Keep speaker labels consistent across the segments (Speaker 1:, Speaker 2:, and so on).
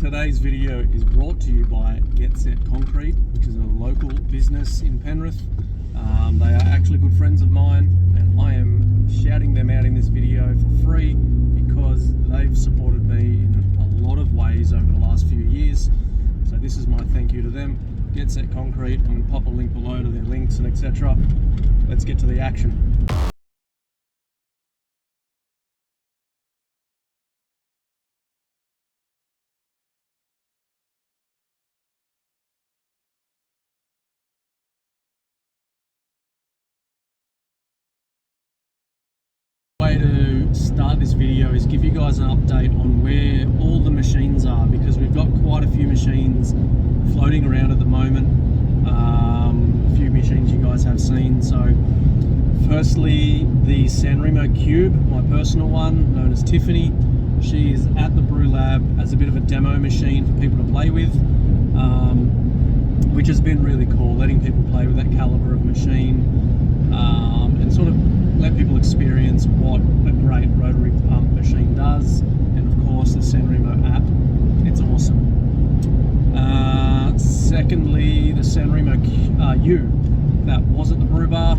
Speaker 1: Today's video is brought to you by getsetconcrete, which is a local business in Penrith. They are actually good friends of mine, and I am shouting them out in this video for free because they've supported me in a lot of ways over the last few years. So this is my thank you to them. getsetconcrete. I'm going to pop a link below to their links and etc. Let's get to the action. Way to start this video is give you guys an update on where all the machines are, because we've got quite a few machines floating around at the moment. A few machines you guys have seen. So firstly, the Sanremo Cube, my personal one, known as Tiffany. She is at the Brew Lab as a bit of a demo machine for people to play with, which has been really cool, letting people play with that caliber of machine, and sort of let people experience what a great rotary pump machine does. And of course the Sanremo app, it's awesome. Secondly, the Sanremo U that was at the brew bar,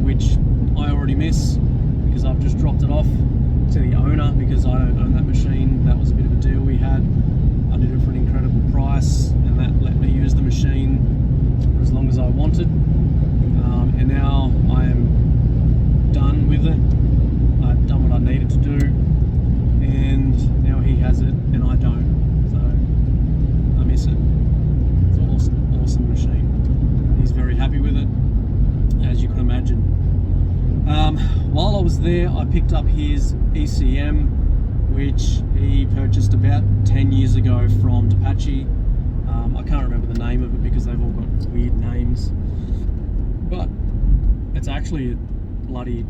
Speaker 1: which I already miss because I've just dropped it off to the owner because I don't own that machine. That was a bit of a deal we had. I did it for an incredible price, and that let me use the machine for as long as I wanted. And now I am done with it. I've done what I needed to do, and now he has it and I don't. So I miss it. It's an awesome machine. He's very happy with it, as you can imagine. While I was there, I picked up his ECM, which he purchased about 10 years ago from Apache. I can't remember the name of it because they've all got weird names, but it's actually a bloody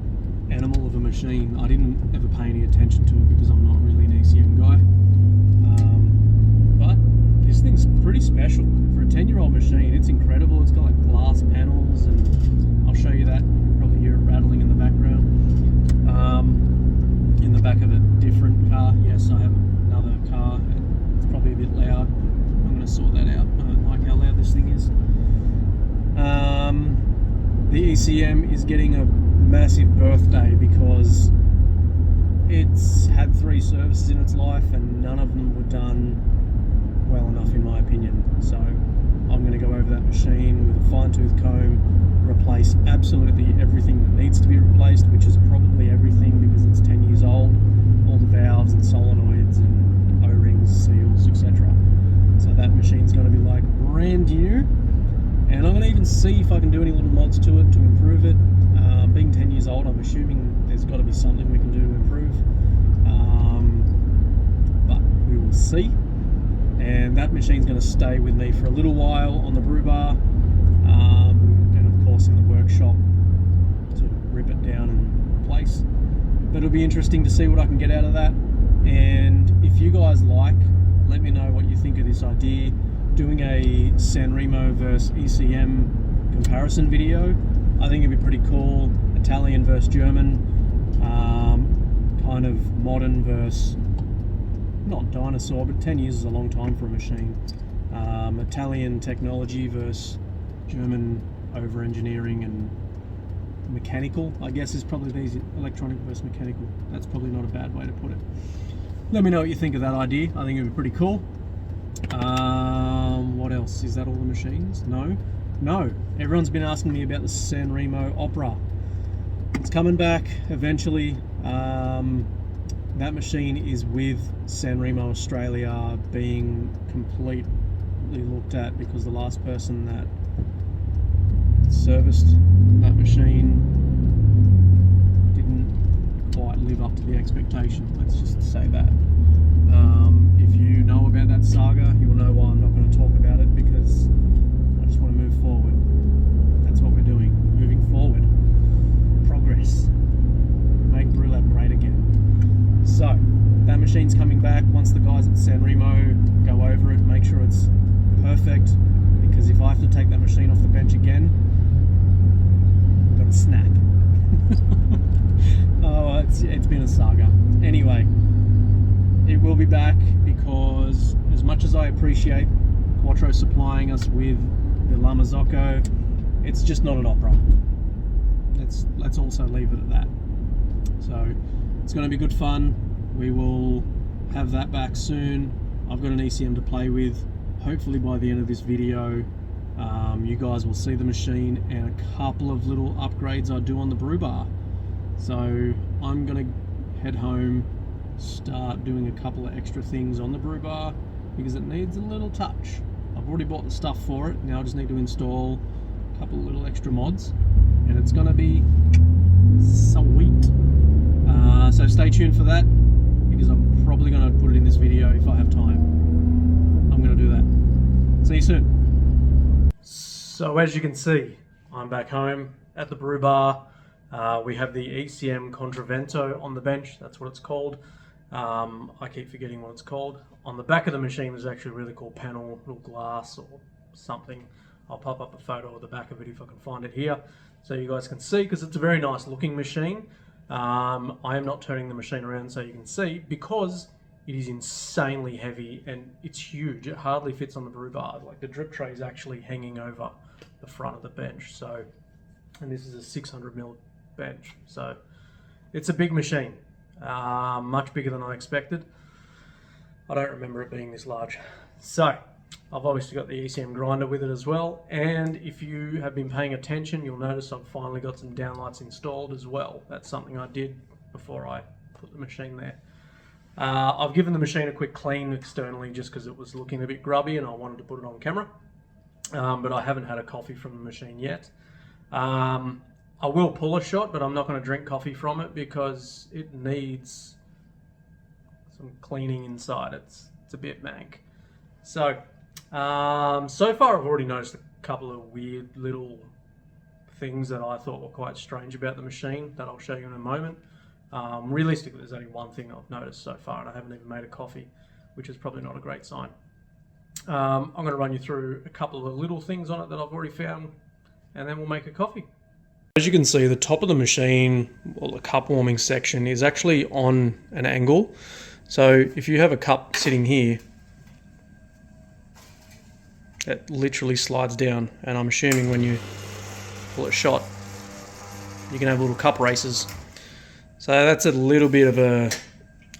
Speaker 1: animal of a machine. I didn't ever pay any attention to it because I'm not really an ECM guy, but this thing's pretty special. For a 10-year-old machine, it's incredible. It's got like glass panels, and I'll show you that. You can probably hear it rattling in the background. In the back of a different car. Yes, I have another car. It's probably a bit loud. I'm going to sort that out. I don't like how loud this thing is. The ECM is getting a massive birthday because it's had 3 services in its life and none of them were done well enough, in my opinion. So I'm going to go over that machine with a fine-tooth comb, replace absolutely everything that needs to be replaced, which is probably everything because it's 10 years old, all the valves and solenoids and O-rings, seals, etc. So that machine's going to be like brand new, and I'm going to even see if I can do any little mods to it to improve it. Being 10 years old, I'm assuming there's got to be something we can do to improve, but we will see. And that machine's going to stay with me for a little while on the brew bar, and of course in the workshop to rip it down and replace. But it'll be interesting to see what I can get out of that. And if you guys like, let me know what you think of this idea, doing a Sanremo versus ECM comparison video. I think it'd be pretty cool. Italian versus German, kind of modern versus, not dinosaur, but 10 years is a long time for a machine. Italian technology versus German over-engineering and mechanical, I guess, is probably these. Electronic versus mechanical. That's probably not a bad way to put it. Let me know what you think of that idea. I think it'd be pretty cool. What else? Is that all the machines? No. Everyone's been asking me about the Sanremo Opera. It's coming back eventually. That machine is with Sanremo Australia being completely looked at because the last person that serviced that machine didn't quite live up to the expectation. Let's just say that. If you know about that saga, you will know why I'm not going to talk about it, because I just want to move forward. That's what we're doing. Moving forward. Progress. Make Brew Lab great again. So, that machine's coming back. Once the guys at Sanremo go over it, make sure it's perfect, because if I have to take that machine off the bench again, I'm gonna snap. Oh, it's been a saga. Anyway, it will be back, because as much as I appreciate Quattro supplying us with the La Marzocco, it's just not an opera. Let's also leave it at that. So it's going to be good fun. We will have that back soon. I've got an ECM to play with. Hopefully by the end of this video, you guys will see the machine and a couple of little upgrades I do on the brew bar. So I'm going to head home, start doing a couple of extra things on the brew bar, because it needs a little touch. I've already bought the stuff for it. Now I just need to install a couple of little extra mods, and it's going to be sweet. So stay tuned for that, because I'm probably going to put it in this video if I have time. I'm going to do that. See you soon. So as you can see, I'm back home at the brew bar. We have the ECM Controvento on the bench. That's what it's called. I keep forgetting what it's called. On the back of the machine is actually a really cool panel, little glass or something. I'll pop up a photo of the back of it if I can find it here, so you guys can see, because it's a very nice looking machine. I am not turning the machine around so you can see, because it is insanely heavy and it's huge. It hardly fits on the brew bar. Like, the drip tray is actually hanging over the front of the bench. So, and this is a 600mm bench. So it's a big machine, much bigger than I expected. I don't remember it being this large. So I've obviously got the ECM grinder with it as well, and if you have been paying attention, you'll notice I've finally got some downlights installed as well. That's something I did before I put the machine there. I've given the machine a quick clean externally just because it was looking a bit grubby and I wanted to put it on camera, but I haven't had a coffee from the machine yet. I will pull a shot, but I'm not going to drink coffee from it because it needs some cleaning inside. It's a bit mank. So, so far I've already noticed a couple of weird little things that I thought were quite strange about the machine that I'll show you in a moment. Realistically, there's only one thing I've noticed so far, and I haven't even made a coffee, which is probably not a great sign. I'm going to run you through a couple of little things on it that I've already found, and then we'll make a coffee. As you can see, the top of the machine, or the cup warming section, is actually on an angle. So if you have a cup sitting here, it literally slides down, and I'm assuming when you pull a shot, you can have little cup races. So that's a little bit of a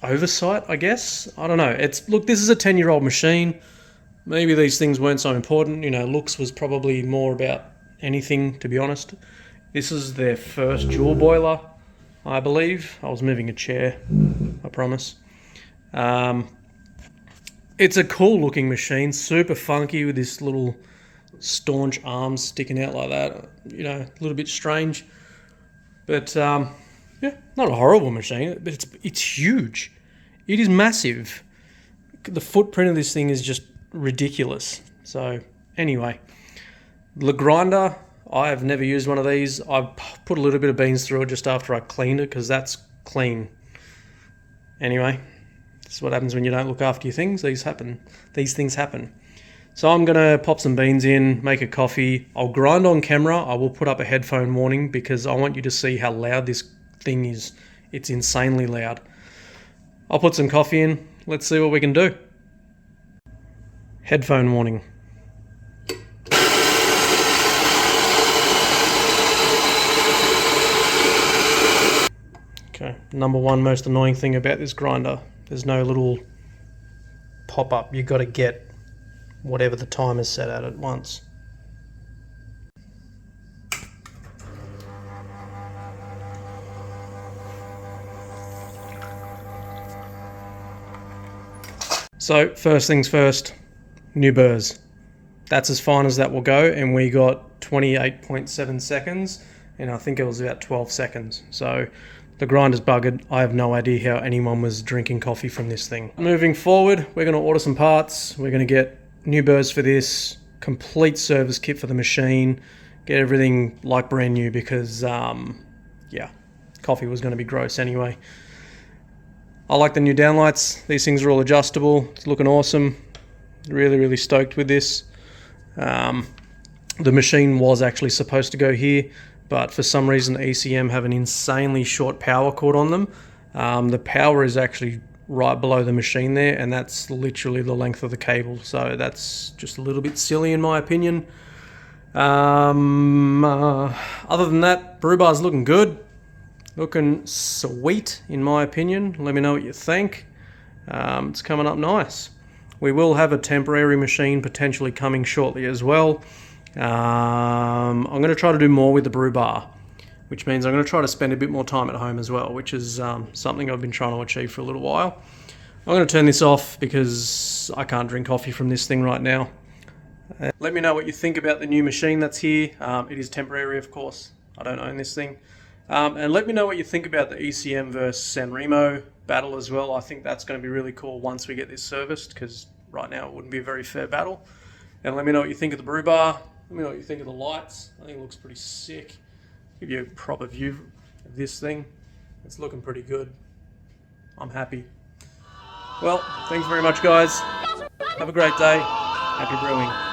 Speaker 1: oversight, I guess. I don't know. Look, this is a 10-year-old machine. Maybe these things weren't so important. You know, looks was probably more about anything, to be honest. This is their first dual boiler, I believe. I was moving a chair, I promise. It's a cool looking machine, super funky with this little staunch arms sticking out like that. You know, a little bit strange. But yeah, not a horrible machine, but it's huge. It is massive. The footprint of this thing is just ridiculous. So anyway, the grinder, I have never used one of these. I've put a little bit of beans through it just after I cleaned it, because that's clean. Anyway, this is what happens when you don't look after your things. These things happen. So I'm going to pop some beans in, make a coffee. I'll grind on camera. I will put up a headphone warning because I want you to see how loud this thing is. It's insanely loud. I'll put some coffee in. Let's see what we can do. Headphone warning. Okay, number one most annoying thing about this grinder, there's no little pop-up. You've got to get whatever the time is set at once. So first things first, new burrs. That's as fine as that will go, and we got 28.7 seconds, and I think it was about 12 seconds. So the grinder's buggered. I have no idea how anyone was drinking coffee from this thing. Moving forward, we're going to order some parts. We're going to get new burrs for this, complete service kit for the machine, get everything like brand new because, yeah, coffee was going to be gross anyway. I like the new downlights. These things are all adjustable. It's looking awesome. Really, really stoked with this. The machine was actually supposed to go here, but for some reason ECM have an insanely short power cord on them. The power is actually right below the machine there, and that's literally the length of the cable. So that's just a little bit silly in my opinion. Other than that, brew bar's looking good. Looking sweet in my opinion. Let me know what you think. It's coming up nice. We will have a temporary machine potentially coming shortly as well. I'm going to try to do more with the brew bar, which means I'm going to try to spend a bit more time at home as well, which is something I've been trying to achieve for a little while. I'm going to turn this off because I can't drink coffee from this thing right now. Let me know what you think about the new machine that's here. It is temporary, of course. I don't own this thing. And let me know what you think about the ECM versus San Remo battle as well. I think that's going to be really cool once we get this serviced, because right now it wouldn't be a very fair battle. And let me know what you think of the brew bar. Let me know what you think of the lights. I think it looks pretty sick. Give you a proper view of this thing. It's looking pretty good. I'm happy. Well, thanks very much, guys. Have a great day. Happy brewing.